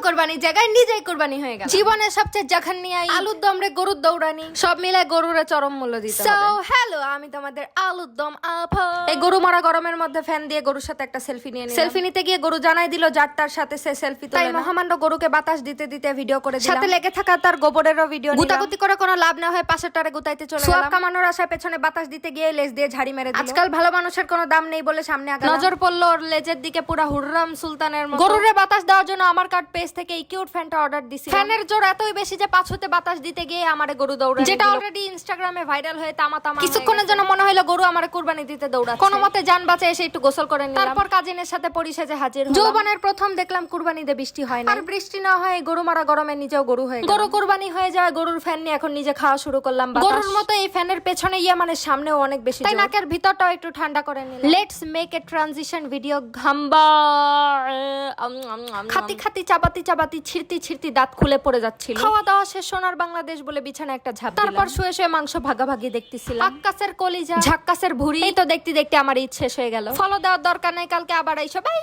কোরবানির জায়গায় নিজেই কোরবানি হয়ে গেল। জীবনের সবচেয়ে জঘন্য আলুর দম রে গরুর দৌড়ানি সব মিলে গরুরে চরম মূল্য দিতে হবে। সো হ্যালো, আমি তোমাদের আলুর দম আপা। এই গরু মারা গরমের মধ্যে ফ্যান দিয়ে গরুর সাথে একটা সেলফি নিয়ে নিলাম। সেলফি নিতে গিয়ে গরু জানাই দিল যার তার সাথে সে সেলফি তোলে না। তাই মহামান্য গরুকে বাতাস দিতে দিতে ভিডিও করে দিলাম। সাথে লেগে থাকা তার গোবরেরও ভিডিও নিলাম। গুতাগুতি করে কোনো লাভ না হয় পাশেরটারে গুতাইতে চলে গেলাম। সোয়াব কামানোর আশায় পেছনে বাতাস দিতে গিয়ে লেজ দিয়ে ঝাড়ি মেরে দিল। আজকাল ভালো মানুষের কোনো দাম নেই বলে সামনে আগালাম। নজর পড়লো ওর লেজের দিকে পুরা হুররাম সুলতানের মতো। গরুরে বাতাস দেওয়ার জন্য আমার কার্ড পেজ থেকে এই কিউট ফ্যানটা অর্ডার দিছি। ফ্যানের জোর এতই বেশি যে পাছতে বাতাস দিতে গিয়ে আমারে গরু দৌড়ায়, যেটা অলরেডি ইনস্টাগ্রামে ভাইরাল হয়ে তামা তামা। কিছুক্ষণের জন্য মনে হলো গরু আমারে কুরবানি দিতে দৌড়াচ্ছে। কোনো মতে জান বাঁচে এসে একটু গোসল করে নিলাম। তারপর কাজিনের সাথে পরিশেষে হাজির হলাম। যৌবনের প্রথম দেখলাম কুরবানিতে বৃষ্টি হয় না। আর বৃষ্টি না হয় গরু মারা গরমে নিজেও গরু হয়ে গেল। গরু কুরবানি হয়ে যায়, গরুর ফ্যান নিয়ে এখন নিজে খাওয়া শুরু করলাম। গরুর মতো এই ফ্যানের পেছনে মানে সামনেও অনেক বেশি, তাই নাকের ভিতরটাও একটু ঠান্ডা করে নিলাম। Let's make a transition video. ঘাম্বা খাতি খাতি চাবাতি চাবাতি ছিড়তি ছিড়তি দাঁত খুলে পড়ে যাচ্ছিল। খাওয়া দাওয়া শেষ, সোনার বাংলাদেশ বলে বিছানা একটা ঝাঁপ। তারপর শুয়ে শুয়ে মাংস ভাগাভাগি দেখতেছিলাম। আক্কাসের কলিজা ঝাক্কাসের ভুঁড়ি, এই তো দেখতে দেখতে আমার ইচ্ছে শেষ হয়ে গেল। ফলো দেওয়ার দরকার নাই, কালকে আবার আইসো বাই।